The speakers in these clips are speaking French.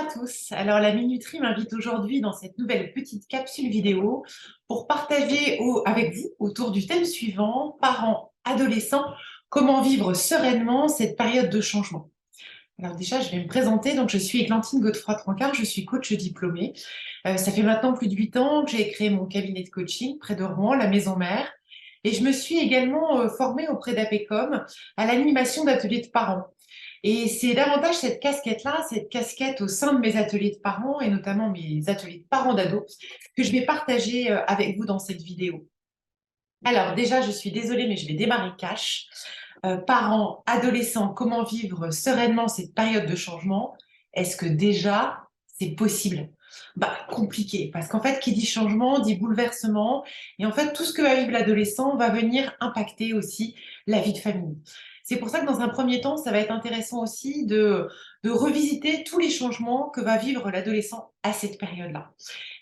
à tous. Alors la minuterie m'invite aujourd'hui dans cette nouvelle petite capsule vidéo pour partager avec vous autour du thème suivant, parents, adolescents, comment vivre sereinement cette période de changement. Alors déjà, je vais me présenter. Donc je suis Églantine Godefroy-Trancard, je suis coach diplômée. Ça fait maintenant plus de 8 ans que j'ai créé mon cabinet de coaching près de Rouen, la Maison Mère. Et je me suis également formée auprès d'APECOM à l'animation d'ateliers de parents. Et c'est davantage cette casquette-là, cette casquette au sein de mes ateliers de parents et notamment mes ateliers de parents d'ados que je vais partager avec vous dans cette vidéo. Alors déjà, je suis désolée, mais je vais démarrer cash. Parents, adolescents, comment vivre sereinement cette période de changement? Est-ce que déjà, c'est possible? Bah, compliqué, parce qu'en fait, qui dit changement, dit bouleversement. Et en fait, tout ce que va vivre l'adolescent va venir impacter aussi la vie de famille. C'est pour ça que dans un premier temps, ça va être intéressant aussi de revisiter tous les changements que va vivre l'adolescent à cette période-là.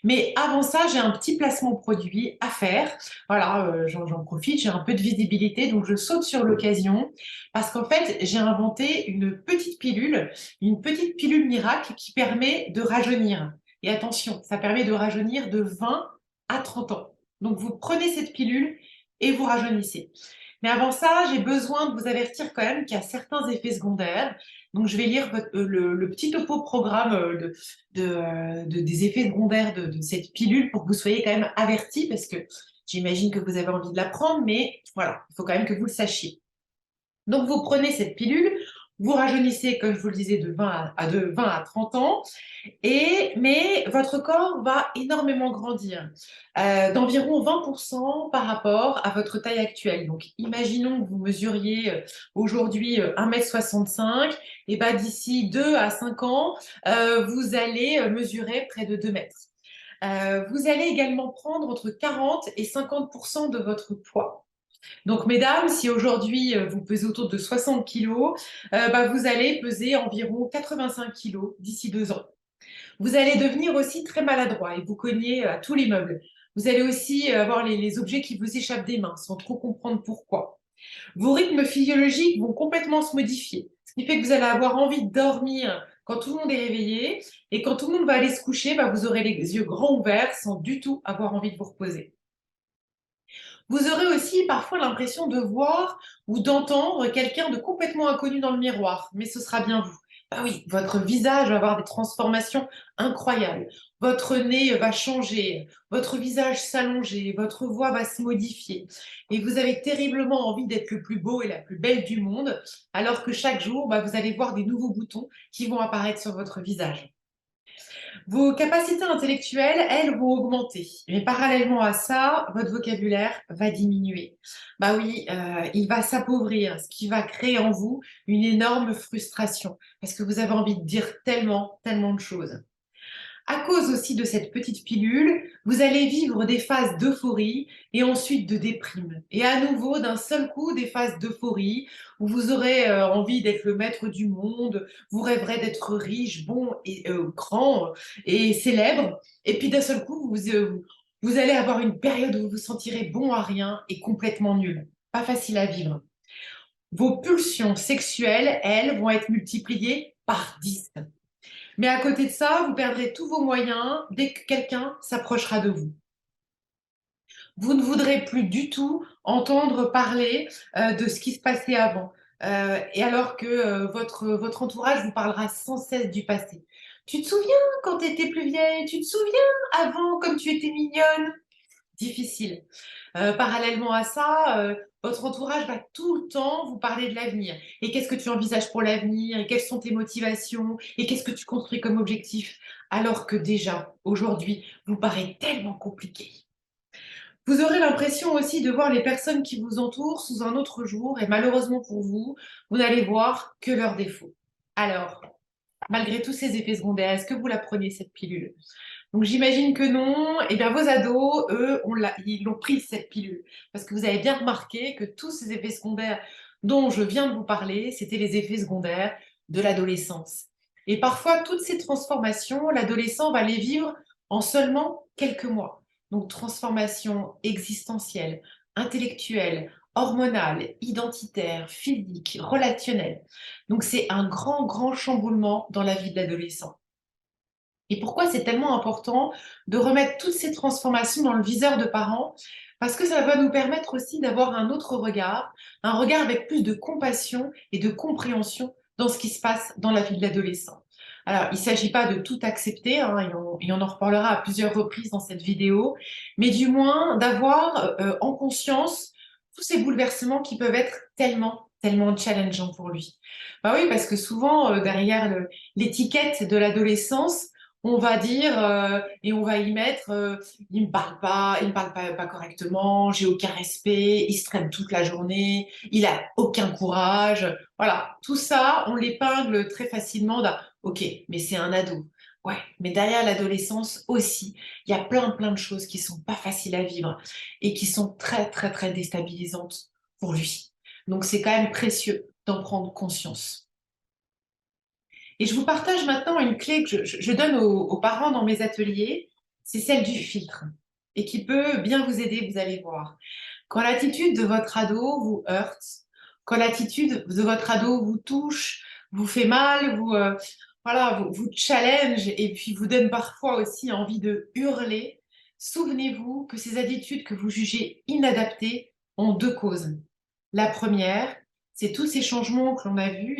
Mais avant ça, j'ai un petit placement produit à faire. Voilà, j'en profite, j'ai un peu de visibilité, donc je saute sur l'occasion parce qu'en fait, j'ai inventé une petite pilule miracle qui permet de rajeunir. Et attention, ça permet de rajeunir de 20 à 30 ans. Donc vous prenez cette pilule et vous rajeunissez. Mais avant ça, j'ai besoin de vous avertir quand même qu'il y a certains effets secondaires. Donc je vais lire le petit topo programme des effets secondaires de cette pilule pour que vous soyez quand même avertis parce que j'imagine que vous avez envie de la prendre, mais voilà, il faut quand même que vous le sachiez. Donc, vous prenez cette pilule, vous rajeunissez, comme je vous le disais, de 20 à 30 ans, mais votre corps va énormément grandir, d'environ 20% par rapport à votre taille actuelle. Donc, imaginons que vous mesuriez aujourd'hui 1,65 m, et ben, d'ici 2 à 5 ans, vous allez mesurer près de 2 mètres. Vous allez également prendre entre 40 et 50% de votre poids. Donc, mesdames, si aujourd'hui vous pesez autour de 60 kilos, bah, vous allez peser environ 85 kilos d'ici 2 ans. Vous allez devenir aussi très maladroit et vous cogner à tous les meubles. Vous allez aussi avoir les objets qui vous échappent des mains sans trop comprendre pourquoi. Vos rythmes physiologiques vont complètement se modifier, ce qui fait que vous allez avoir envie de dormir quand tout le monde est réveillé et quand tout le monde va aller se coucher, bah, vous aurez les yeux grands ouverts sans du tout avoir envie de vous reposer. Vous aurez aussi parfois l'impression de voir ou d'entendre quelqu'un de complètement inconnu dans le miroir, mais ce sera bien vous. Ah oui, votre visage va avoir des transformations incroyables. Votre nez va changer, votre visage s'allonger, votre voix va se modifier. Et vous avez terriblement envie d'être le plus beau et la plus belle du monde, alors que chaque jour, bah, vous allez voir des nouveaux boutons qui vont apparaître sur votre visage. Vos capacités intellectuelles, elles, vont augmenter. Mais parallèlement à ça, votre vocabulaire va diminuer. Bah oui, il va s'appauvrir, ce qui va créer en vous une énorme frustration, parce que vous avez envie de dire tellement, tellement de choses. À cause aussi de cette petite pilule, vous allez vivre des phases d'euphorie et ensuite de déprime. Et à nouveau, d'un seul coup, des phases d'euphorie où vous aurez envie d'être le maître du monde, vous rêverez d'être riche, bon et grand et célèbre. Et puis d'un seul coup, vous allez avoir une période où vous vous sentirez bon à rien et complètement nul. Pas facile à vivre. Vos pulsions sexuelles, elles, vont être multipliées par 10. Mais à côté de ça, vous perdrez tous vos moyens dès que quelqu'un s'approchera de vous. Vous ne voudrez plus du tout entendre parler de ce qui se passait avant. Et alors que votre entourage vous parlera sans cesse du passé. Tu te souviens quand tu étais plus vieille? Tu te souviens avant comme tu étais mignonne? Difficile. Parallèlement à ça, votre entourage va tout le temps vous parler de l'avenir. Et qu'est-ce que tu envisages pour l'avenir? Et quelles sont tes motivations? Et qu'est-ce que tu construis comme objectif? Alors que déjà, aujourd'hui, vous paraît tellement compliqué. Vous aurez l'impression aussi de voir les personnes qui vous entourent sous un autre jour et malheureusement pour vous, vous n'allez voir que leurs défauts. Alors, malgré tous ces effets secondaires, est-ce que vous la prenez cette pilule? Donc j'imagine que non. Eh bien, vos ados, eux, ils l'ont pris cette pilule. Parce que vous avez bien remarqué que tous ces effets secondaires dont je viens de vous parler, c'était les effets secondaires de l'adolescence. Et parfois, toutes ces transformations, l'adolescent va les vivre en seulement quelques mois. Donc transformation existentielle, intellectuelle, hormonale, identitaire, physique, relationnelle. Donc c'est un grand, grand chamboulement dans la vie de l'adolescent. Et pourquoi c'est tellement important de remettre toutes ces transformations dans le viseur de parents? Parce que ça va nous permettre aussi d'avoir un regard avec plus de compassion et de compréhension dans ce qui se passe dans la vie de l'adolescent. Alors, il ne s'agit pas de tout accepter, hein, et on en reparlera à plusieurs reprises dans cette vidéo, mais du moins d'avoir en conscience tous ces bouleversements qui peuvent être tellement, tellement challengeants pour lui. Bah oui, parce que souvent, derrière l'étiquette de l'adolescence, on va dire et on va y mettre il me parle pas correctement, j'ai aucun respect, il se traîne toute la journée, il a aucun courage. Voilà, tout ça, on l'épingle très facilement d'un OK, mais c'est un ado. Ouais, mais derrière l'adolescence aussi, il y a plein plein de choses qui sont pas faciles à vivre et qui sont très très très déstabilisantes pour lui. Donc c'est quand même précieux d'en prendre conscience. Et je vous partage maintenant une clé que je donne aux parents dans mes ateliers, c'est celle du filtre, et qui peut bien vous aider, vous allez voir. Quand l'attitude de votre ado vous heurte, quand l'attitude de votre ado vous touche, vous fait mal, voilà, vous challenge et puis vous donne parfois aussi envie de hurler, souvenez-vous que ces attitudes que vous jugez inadaptées ont deux causes. La première, c'est tous ces changements que l'on a vus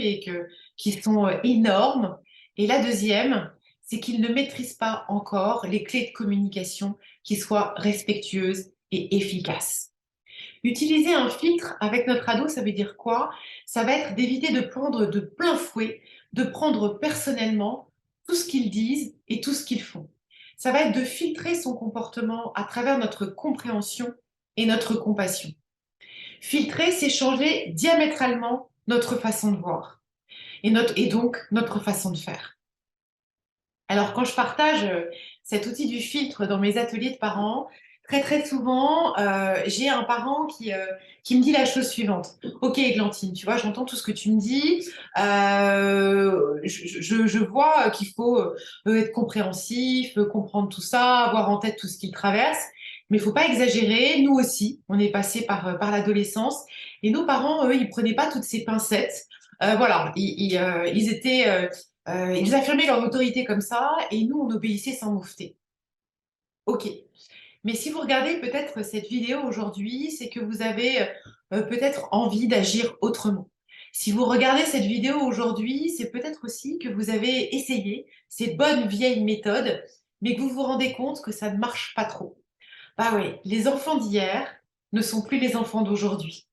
qui sont énormes. Et la deuxième, c'est qu'ils ne maîtrisent pas encore les clés de communication qui soient respectueuses et efficaces. Utiliser un filtre avec notre ado, ça veut dire quoi? Ça va être d'éviter de prendre de plein fouet, de prendre personnellement tout ce qu'ils disent et tout ce qu'ils font. Ça va être de filtrer son comportement à travers notre compréhension et notre compassion. Filtrer, c'est changer diamétralement notre façon de voir et donc notre façon de faire. Alors, quand je partage cet outil du filtre dans mes ateliers de parents, très très souvent, j'ai un parent qui me dit la chose suivante. Ok, Églantine, tu vois, j'entends tout ce que tu me dis. Je vois qu'il faut être compréhensif, comprendre tout ça, avoir en tête tout ce qu'il traverse. Mais il ne faut pas exagérer. Nous aussi, on est passé par l'adolescence. Et nos parents, eux, ils ne prenaient pas toutes ces pincettes. Voilà, ils étaient ils affirmaient leur autorité comme ça, et nous, on obéissait sans moufter. Ok. Mais si vous regardez peut-être cette vidéo aujourd'hui, c'est que vous avez peut-être envie d'agir autrement. Si vous regardez cette vidéo aujourd'hui, c'est peut-être aussi que vous avez essayé ces bonnes vieilles méthodes, mais que vous vous rendez compte que ça ne marche pas trop. Bah oui, les enfants d'hier ne sont plus les enfants d'aujourd'hui.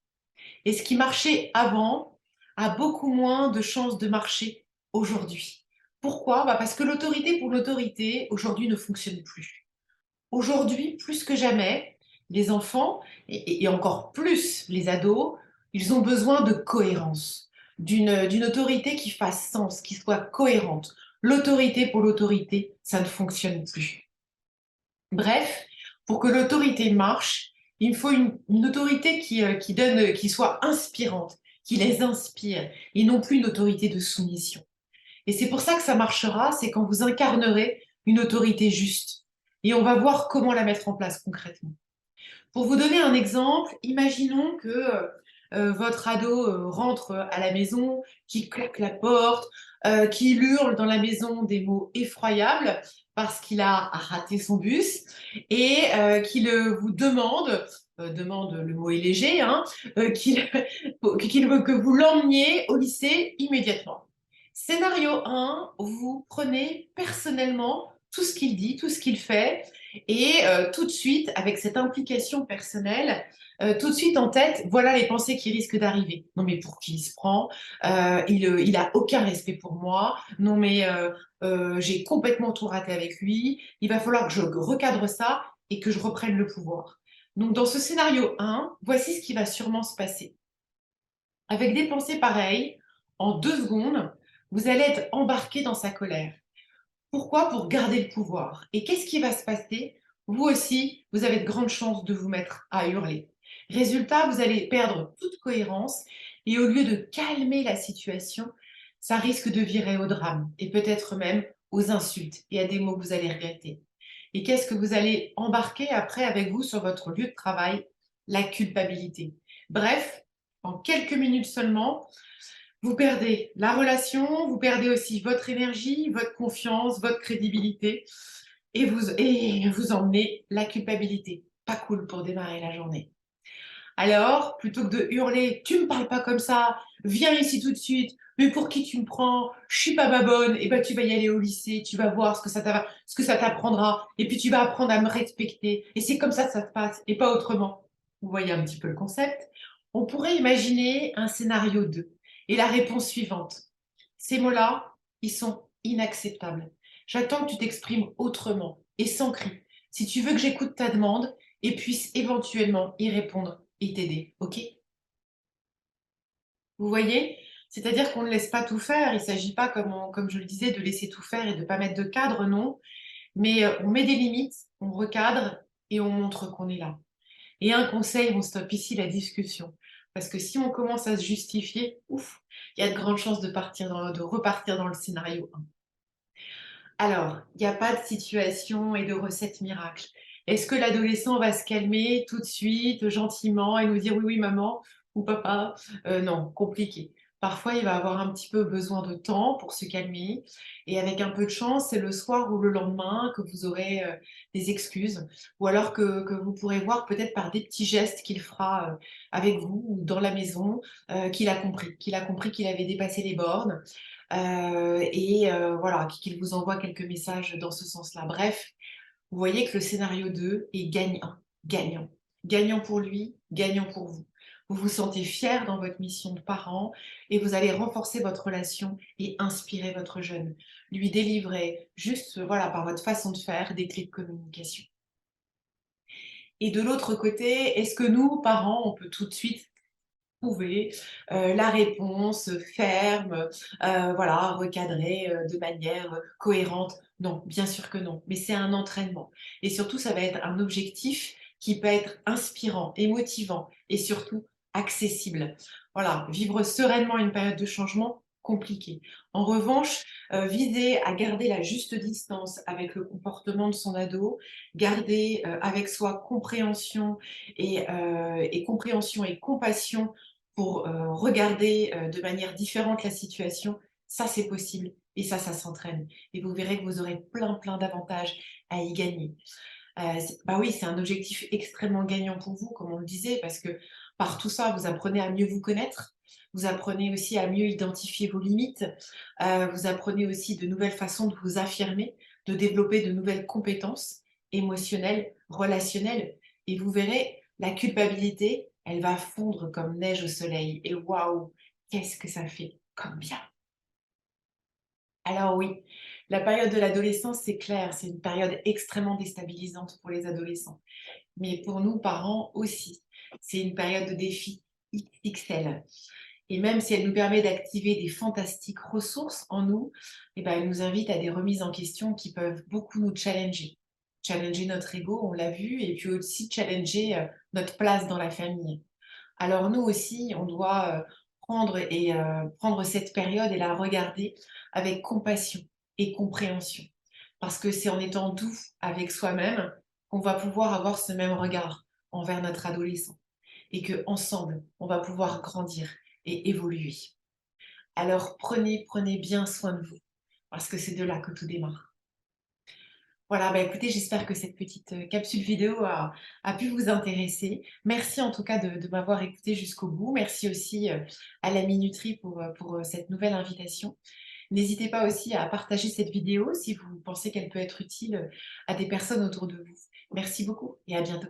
Et ce qui marchait avant a beaucoup moins de chances de marcher aujourd'hui. Pourquoi? Bah parce que l'autorité pour l'autorité, aujourd'hui, ne fonctionne plus. Aujourd'hui, plus que jamais, les enfants, et encore plus les ados, ils ont besoin de cohérence, d'une autorité qui fasse sens, qui soit cohérente. L'autorité pour l'autorité, ça ne fonctionne plus. Bref, pour que l'autorité marche, il faut une autorité qui donne, qui soit inspirante, qui les inspire, et non plus une autorité de soumission. Et c'est pour ça que ça marchera, c'est quand vous incarnerez une autorité juste. Et on va voir comment la mettre en place concrètement. Pour vous donner un exemple, imaginons que votre ado rentre à la maison, qu'il claque la porte, qu'il hurle dans la maison des mots effroyables parce qu'il a raté son bus et qu'il vous demande, le mot est léger, hein, qu'il veut que vous l'emmeniez au lycée immédiatement. Scénario 1, vous prenez personnellement tout ce qu'il dit, tout ce qu'il fait, et tout de suite, avec cette implication personnelle, tout de suite en tête, voilà les pensées qui risquent d'arriver. Non mais pour qui il se prend? Il a aucun respect pour moi. Non mais j'ai complètement tout raté avec lui. Il va falloir que je recadre ça et que je reprenne le pouvoir. Donc dans ce scénario 1, voici ce qui va sûrement se passer. Avec des pensées pareilles, en 2 secondes, vous allez être embarqué dans sa colère. Pourquoi? Pour garder le pouvoir. Et qu'est-ce qui va se passer? Vous aussi, vous avez de grandes chances de vous mettre à hurler. Résultat, vous allez perdre toute cohérence et au lieu de calmer la situation, ça risque de virer au drame et peut-être même aux insultes et à des mots que vous allez regretter. Et qu'est-ce que vous allez embarquer après avec vous sur votre lieu de travail? La culpabilité. Bref, en quelques minutes seulement, Vous perdez la relation, vous perdez aussi votre énergie, votre confiance, votre crédibilité et vous emmenez la culpabilité. Pas cool pour démarrer la journée. Alors, plutôt que de hurler, tu me parles pas comme ça, viens ici tout de suite, mais pour qui tu me prends? Je suis pas babonne, et ben tu vas y aller au lycée, tu vas voir ce que ça t'apprendra, et puis tu vas apprendre à me respecter. Et c'est comme ça que ça se passe, et pas autrement. Vous voyez un petit peu le concept? On pourrait imaginer un scénario 2 et la réponse suivante. Ces mots-là, ils sont inacceptables. J'attends que tu t'exprimes autrement et sans cri. Si tu veux que j'écoute ta demande et puisse éventuellement y répondre et t'aider, ok? Vous voyez? C'est-à-dire qu'on ne laisse pas tout faire. Il ne s'agit pas, comme je le disais, de laisser tout faire et de ne pas mettre de cadre, non. Mais on met des limites, on recadre et on montre qu'on est là. Et un conseil, on stoppe ici la discussion. Parce que si on commence à se justifier, ouf, il y a de grandes chances de repartir dans le scénario 1. Alors, il n'y a pas de situation et de recette miracle. Est-ce que l'adolescent va se calmer tout de suite, gentiment, et nous dire oui, oui, maman ou papa? Non, compliqué. Parfois, il va avoir un petit peu besoin de temps pour se calmer. Et avec un peu de chance, c'est le soir ou le lendemain que vous aurez des excuses. Ou alors que vous pourrez voir peut-être par des petits gestes qu'il fera avec vous ou dans la maison, qu'il a compris qu'il avait dépassé les bornes voilà, qu'il vous envoie quelques messages dans ce sens-là. Bref, vous voyez que le scénario 2 est gagnant, gagnant. Gagnant pour lui, gagnant pour vous. Vous vous sentez fier dans votre mission de parent et vous allez renforcer votre relation et inspirer votre jeune. Lui délivrer juste, voilà, par votre façon de faire, des clés de communication. Et de l'autre côté, est-ce que nous, parents, on peut tout de suite trouver la réponse ferme, voilà, recadrée de manière cohérente? Non, bien sûr que non, mais c'est un entraînement et surtout ça va être un objectif qui peut être inspirant et motivant et surtout accessible. Voilà, vivre sereinement une période de changement, compliqué. En revanche, viser à garder la juste distance avec le comportement de son ado, garder, avec soi compréhension et compassion pour regarder de manière différente la situation, ça c'est possible et ça s'entraîne. Et vous verrez que vous aurez plein, plein d'avantages à y gagner. Bah oui, c'est un objectif extrêmement gagnant pour vous, comme on le disait, parce que par tout ça, vous apprenez à mieux vous connaître, vous apprenez aussi à mieux identifier vos limites, vous apprenez aussi de nouvelles façons de vous affirmer, de développer de nouvelles compétences émotionnelles, relationnelles. Et vous verrez, la culpabilité, elle va fondre comme neige au soleil. Et waouh, qu'est-ce que ça fait comme bien! Alors oui, la période de l'adolescence, c'est clair, c'est une période extrêmement déstabilisante pour les adolescents. Mais pour nous, parents aussi, c'est une période de défi XXL. Et même si elle nous permet d'activer des fantastiques ressources en nous, eh ben, elle nous invite à des remises en question qui peuvent beaucoup nous challenger. Challenger notre ego, on l'a vu, et puis aussi challenger notre place dans la famille. Alors nous aussi, on doit prendre cette période et la regarder avec compassion et compréhension. Parce que c'est en étant doux avec soi-même qu'on va pouvoir avoir ce même regard envers notre adolescent. Et qu'ensemble, on va pouvoir grandir et évoluer. Alors prenez bien soin de vous, parce que c'est de là que tout démarre. Voilà, bah écoutez, j'espère que cette petite capsule vidéo a pu vous intéresser. Merci en tout cas de m'avoir écouté jusqu'au bout. Merci aussi à la Minuterie pour cette nouvelle invitation. N'hésitez pas aussi à partager cette vidéo si vous pensez qu'elle peut être utile à des personnes autour de vous. Merci beaucoup et à bientôt.